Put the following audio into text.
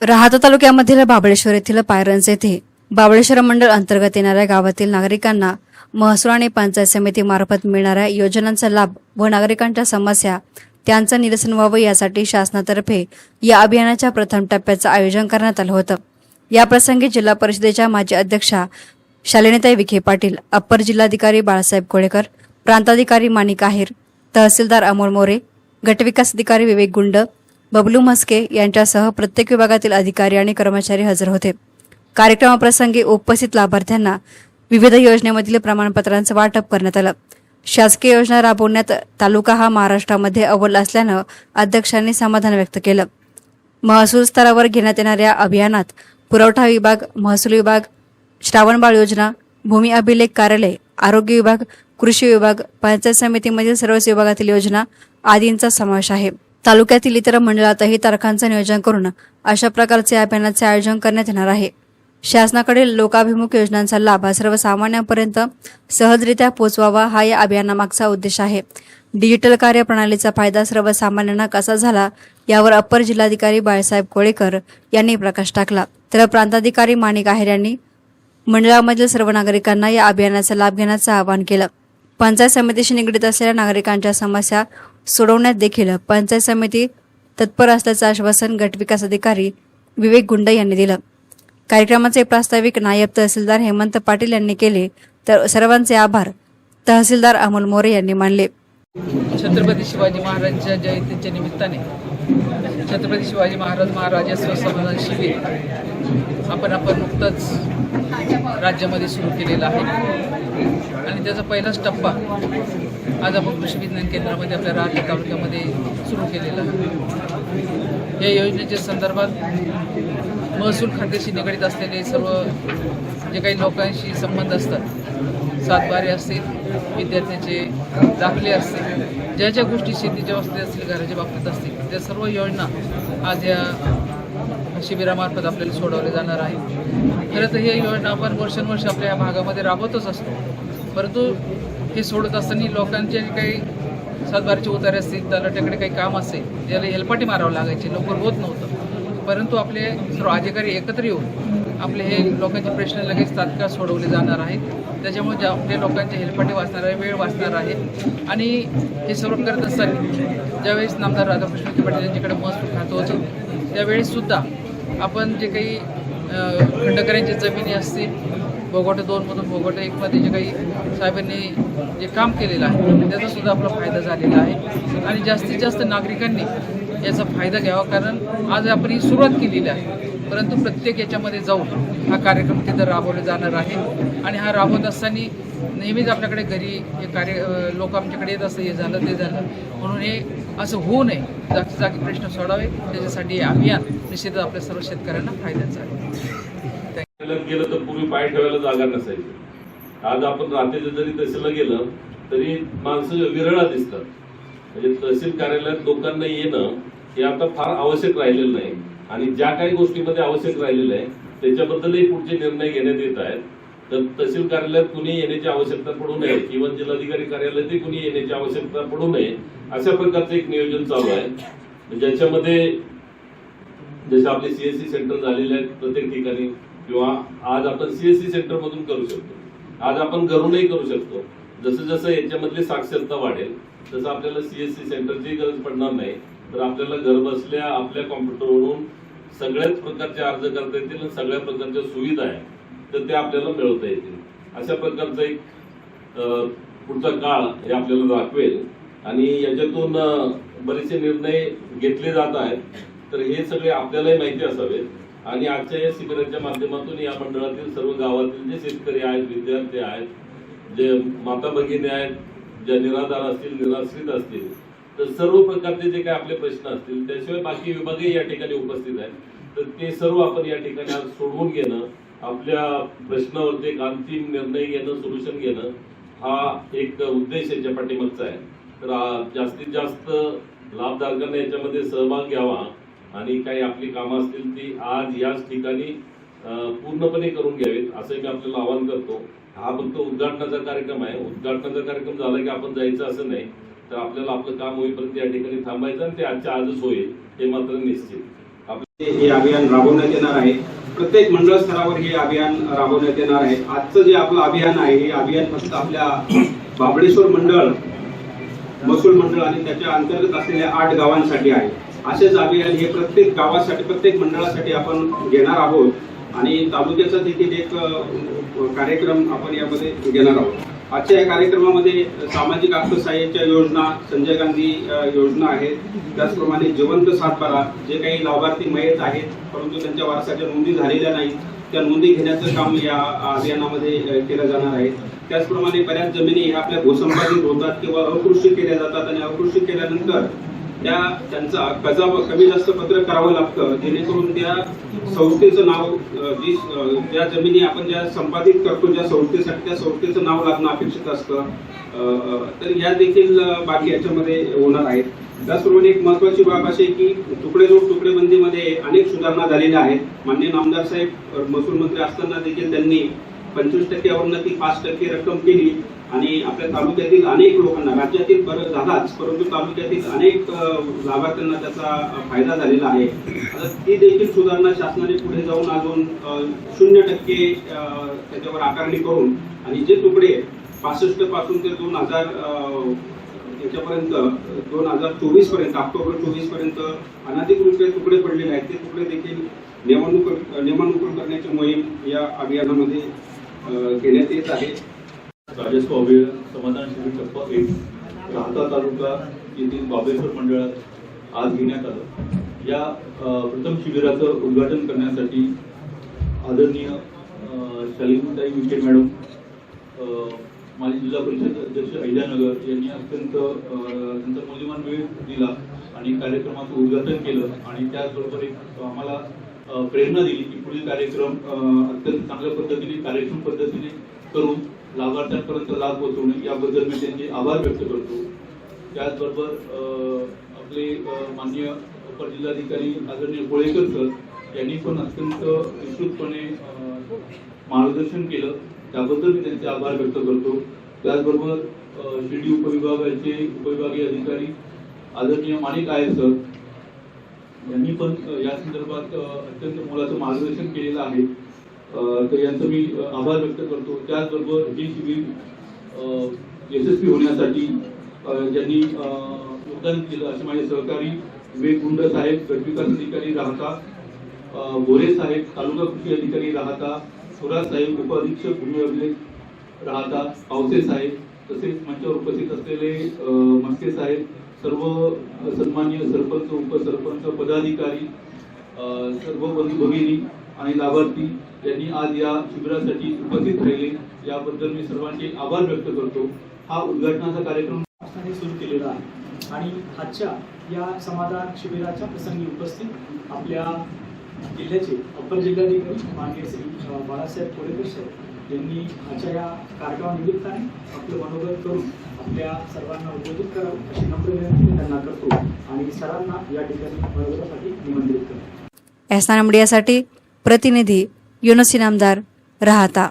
राहाता तालुक्यामधील बाबळेश्वर येथील पायरन्स येथे बाबळेश्वर मंडळ अंतर्गत येणाऱ्या गावातील नागरिकांना महसूल आणि पंचायत समितीमार्फत मिळणाऱ्या योजनांचा लाभ व नागरिकांच्या समस्या त्यांचं निरसन व्हावं यासाठी शासनातर्फे या अभियानाच्या प्रथम टप्प्याचं आयोजन करण्यात आलं होतं। या प्रसंगी जिल्हा परिषदेच्या माजी अध्यक्षा शालिनीताई विखे पाटील, अप्पर जिल्हाधिकारी बाळासाहेब कोळेकर, प्रांताधिकारी माणिक आहेर, तहसीलदार अमोल मोरे, गटविकास अधिकारी विवेक गुंड, बबलू म्हस्के यांच्यासह प्रत्येक विभागातील अधिकारी आणि कर्मचारी हजर होते। कार्यक्रमाप्रसंगी उपस्थित लाभार्थ्यांना विविध योजनेमधील प्रमाणपत्रांचं वाटप करण्यात आलं। शासकीय योजना राबवण्यात तालुका हा महाराष्ट्रामध्ये अव्वल असल्यानं अध्यक्षांनी समाधान व्यक्त केलं। महसूल स्तरावर घेण्यात येणाऱ्या अभियानात पुरवठा विभाग, महसूल विभाग, श्रावणबाळ योजना, भूमी अभिलेख कार्यालय, आरोग्य विभाग, कृषी विभाग, पंचायत समितीमधील सर्वच विभागातील योजना आदींचा समावेश आहे। तालुक्यातील इतर मंडळातही तारखांचं नियोजन करून अशा प्रकारचे अभियानाचे आयोजन करण्यात येणार आहे। शासनाकडील लोकाभिमुख योजनांचा लाभ सर्वसामान्यांपर्यंत सहजरित्या पोहोचवावा हा या अभियानामागचा उद्देश आहे। डिजिटल कार्यप्रणालीचा फायदा सर्वसामान्यांना कसा झाला यावर अप्पर जिल्हाधिकारी बाळासाहेब कोळेकर यांनी प्रकाश टाकला, तर प्रांताधिकारी माणिक आहेर यांनी मंडळामधील सर्व नागरिकांना या अभियानाचा लाभ घेण्याचं आवाहन केलं। पंचायत समितीशी निगडीत असलेल्या नागरिकांच्या समस्या सोडवण्यात देखील पंचायत समिती तत्पर असल्याचं आश्वासन गटविकास अधिकारी विवेक गुंड यांनी दिलं। कार्यक्रमाचे प्रास्ताविक नायब तहसीलदार हेमंत पाटील यांनी केले, तर सर्वांचे आभार तहसीलदार अमोल मोरे यांनी मानले। छत्रपती शिवाजी महाराजांच्या जयंतीच्या निमित्ताने छत्रपती शिवाजी महाराजस्व समाधान शिबिर आपण नुकतंच राज्यामध्ये सुरू केलेला आहे आणि त्याचा पहिलाच टप्पा आज आपण कृषी विज्ञान केंद्रामध्ये आपल्या राहाता तालुक्यामध्ये सुरू केलेला आहे। या योजनेच्या संदर्भात महसूल खात्याशी निगडीत असलेले सर्व जे काही लोकांशी संबंध असतात, सातबारे असतील, विद्यार्थ्यांचे दाखले असतील, ज्या ज्या गोष्टी शेतीच्या बाबतीत असतील, घराच्या बाबतीत असतील, त्या सर्व योजना आज या शिबिरामार्फत आपल्याला सोडवले जाणार आहे। खरं तर ही योजना आपण वर्षानुवर्ष आपल्या या भागामध्ये राबवतच असतो, परंतु हे सोडत असताना लोकांचे काही सातबारीचे उतारे असतील, तलाट्याकडे काही काम असेल, ज्याला हेलपाटी मारावं लागायचे, लवकर होत नव्हतं, परंतु आपले सर्व अधिकारी एकत्र येऊन आपले हे लोकांचे प्रश्न लगेच तात्काळ सोडवले जाणार आहेत। त्याच्यामुळे आपल्या लोकांचे हेलपाटी वाचणार आहे, वेळ वाचणार आहे आणि हे सर्व करत असताना ज्यावेळेस नामदार राधाकृष्ण विखे पाटील यांच्याकडे महसूल खातं होतं, त्यावेळेससुद्धा आपण जे काही खंडकऱ्यांच्या जमिनी असतील, भोगोटे 2 मधून भोगोटे 1 मध्ये जे काही साहेबांनी जे काम केलेलं आहे त्याचासुद्धा आपला फायदा झालेला आहे आणि जास्तीत जास्त नागरिकांनी याचा फायदा घ्यावा, कारण आज आपण ही सुरुवात केलेली आहे, परंतु प्रत्येक याच्यामध्ये जाऊन हा कार्यक्रम तिथं राबवला जाणार आहे आणि हा राबवत असताना नेहमीच आपल्याकडे घरी हे लोक आमच्याकडे येत असतं, हे झालं ते झालं, म्हणून हे असं होऊ नये, जागच्या जागी प्रश्न सोडावे, त्याच्यासाठी हे अभियान निश्चितच आपल्या सर्व शेतकऱ्यांना फायद्याचं आहे। गेलं तर पूर्वी पाय ठेवायला जागा नसायची, आज आपण रात्रीचं जरी तहसीलला गेलं तरी माणसं विरळा दिसतात, म्हणजे तहसील कार्यालयात लोकांना येणं हे आता फार आवश्यक राहिलेलं नाही आणि ज्या काही गोष्टीमध्ये आवश्यक राहिलेलं आहे त्याच्याबद्दलही पुढचे निर्णय घेण्यात येत आहेत। तर तहसील कार्यालयात कुणी येण्याची आवश्यकता पडू नये किंवा जिल्हाधिकारी कार्यालयातही कुणी येण्याची आवश्यकता पडू नये अशा प्रकारचं एक नियोजन चालू आहे, ज्याच्यामध्ये जसं आपले सीएससी सेंटर झालेले आहेत प्रत्येक ठिकाणी, किंवा आज आपण सीएससी सेंटर मधून करू शकतो, आज आपण घरूनही करू शकतो। जसं जसं याच्यामधली साक्षरता वाढेल तसं आपल्याला सीएससी सेंटरची गरज पडणार नाही, तर आपल्याला घर बसल्या आपल्या कॉम्प्युटरवरून सगळ्याच प्रकारचे अर्ज करता येतील आणि सगळ्या प्रकारच्या सुविधा आहेत तर ते आपल्याला मिळवता येतील। अशा प्रकारचा एक पुढचा काळ हे आपल्याला दाखवेल आणि याच्यातून बरेचसे निर्णय घेतले जात आहेत, तर हे सगळे आपल्यालाही माहिती असावेत आणि आजच्या या शिबिराच्या माध्यमातून या मंडळातील सर्व गावातील जे शेतकरी आहेत, विद्यार्थी आहेत, जे माता भगिनी आहेत, ज्या निराधार असतील, निराश्रित असतील, तर सर्व प्रकारचे जे काही आपले प्रश्न असतील, त्याशिवाय बाकी विभागही या ठिकाणी उपस्थित आहेत, तर ते सर्व आपण या ठिकाणी आज सोडवून घेणं, आपल्या प्रश्नावरती एक अंतिम निर्णय घेणं, सोल्युशन घेणं हा एक उद्देश याच्या पाठीमागचा आहे। तर जास्तीत जास्त लाभधारकांना याच्यामध्ये सहभाग घ्यावा आणि काही आपली कामं असतील ती आज याच ठिकाणी पूर्णपणे करून घ्यावीत असं मी आपल्याला आवाहन करतो। हा फक्त उद्घाटनाचा कार्यक्रम आहे, उद्घाटनाचा कार्यक्रम झाला की आपण जायचं असं नाही, तर आपल्याला आपलं काम होईपर्यंत या ठिकाणी थांबायचं आणि ते आजच्या आजच होईल हे मात्र निश्चित। आपले हे अभियान राबवण्यात येणार आहे. प्रत्येक मंडळ स्तरावर हे अभियान राबवण्यात येणार आहे. आजचं जे आपलं अभियान आहे हे अभियान फक्त आपल्या बाबळेश्वर मंडळ, महसूल मंडळ आणि त्याच्या अंतर्गत असलेल्या 8 गावांसाठी आहे. असेच अभियान हे प्रत्येक गावासाठी, प्रत्येक मंडळासाठी आपण घेणार आहोत आणि तालुक्याचा देखील एक कार्यक्रम आपण यामध्ये घेणार आहोत. आजच्या या कार्यक्रमामध्ये सामाजिक अर्थसहाय्याच्या योजना, संजय गांधी योजना आहेत, त्याचप्रमाणे जिवंत सातबारा, जे काही लाभार्थी मयत आहेत परंतु त्यांच्या वारसाच्या नोंदी झालेल्या नाहीत, त्या नोंदी घेण्याचं काम या अभियानामध्ये केलं जाणार आहे. त्याचप्रमाणे बऱ्याच जमिनी ह्या आपल्या भूसंपादित होतात किंवा अकृषी केल्या जातात आणि अकृषी केल्यानंतर त्यांचा कमी जास्त पत्र करावं लागतं, जेणेकरून त्या संस्थेचं नाव, ज्या जमिनी आपण ज्या संपादित करतो ज्या संस्थेसाठी, त्या संस्थेचं नाव लागणं अपेक्षित असतं. तर या देखील बाकी याच्यामध्ये होणार आहेत. त्याचप्रमाणे एक महत्वाची बाब अशी की तुकडेजोड तुकडेबंदीमध्ये अनेक सुधारणा झालेल्या आहेत. माननीय नामदार साहेब महसूल मंत्री असताना देखील त्यांनी 25% वरून ती 5% रक्कम केली आणि आपल्या तालुक्यातील अनेक लोकांना, राज्यातील बरं झालाच परंतु तालुक्यातील अनेक लाभार्थ्यांना त्याचा फायदा झालेला आहे. ती देखील सुधारणा शासनाने पुढे जाऊन अजून 0% त्याच्यावर आकारणी करून आणि जे तुकडे 65 पासून ते 2000 याच्यापर्यंत 2024 पर्यंत, ऑक्टोबर 24 पर्यंत अनधिकृत तुकडे पडलेले आहेत, ते तुकडे देखील नियमानुकूल करण्याची मोहीम या अभियानामध्ये घेण्यात येत आहे. राजस्व अभियान समाधान शिबिर टप्पा 1 राहता तालुका येथील बाबळेश्वर मंडळात आज घेण्यात आलं. या प्रथम शिबिराचं उद्घाटन करण्यासाठी आदरणीय शालिनीताई विखे मॅडम, माजी जिल्हा परिषद अध्यक्ष अहिल्यानगर यांनी अत्यंत त्यांचा मौल्यवान वेळ दिला आणि कार्यक्रमाचं उद्घाटन केलं आणि त्याचबरोबर एक आम्हाला प्रेरणा दिली की पुढील कार्यक्रम अत्यंत चांगल्या पद्धतीने, कार्यक्षम पद्धतीने करून लाभार्थ्यांपर्यंत लाभ पोहोचवणे याबद्दल मी त्यांचे आभार व्यक्त करतो. त्याचबरोबर आपले माननीय अपर जिल्हाधिकारी आदरणीय कोळेकर सर यांनी पण अत्यंत विस्तृतपणे मार्गदर्शन केलं, त्याबद्दल मी त्यांचे आभार व्यक्त करतो. त्याचबरोबर शिर्डी उपविभागाचे उपविभागीय अधिकारी आदरणीय माणिक आयर सर यांनी पण या संदर्भात अत्यंत मोलाचं मार्गदर्शन केलेलं आहे, तर यांचं मी आभार व्यक्त करतो. त्याचबरोबर हे शिबिर यशस्वी होण्यासाठी ज्यांनी योगदान केलं असे माझे सहकारी विवेक गुंड साहेब, गटविकास अधिकारी राहता, बोरे साहेब, तालुका कृषी अधिकारी राहता, सुराज साहेब, उप अधीक्षक भूमी अभिलेख राहता, पावसे साहेब, तसेच मंचावर उपस्थित असलेले मस्के साहेब, सर्व सन्माननीय सरपंच, उपसरपंच, पदाधिकारी, सर्व बंधू भगिनी आणि लाभार्थी यांनी आज या शिबिरासाठी उपस्थित राहिले याबद्दल मी सर्वांचे आभार व्यक्त करतो. हा उद्घाटनाचा कार्यक्रम सुरू केलेला आहे आणि आजच्या या समाधान शिबिराच्या प्रसंगी उपस्थित आपल्या जिल्ह्याचे अपर जिल्हाधिकारी माननीय श्री बाळासाहेब कोळेकर साहेब यांनी आजच्या या कार्यक्रमानिमित्ताने आपलं मनोगत करून आपल्या सर्वांना उद्बोधित करावं अशी नम्र विनंती त्यांना करतो आणि सरांना या ठिकाणी मनोगतासाठी निमंत्रित करतो. एसना मीडियासाठी प्रतिनिधी युनुस इनामदार राहता.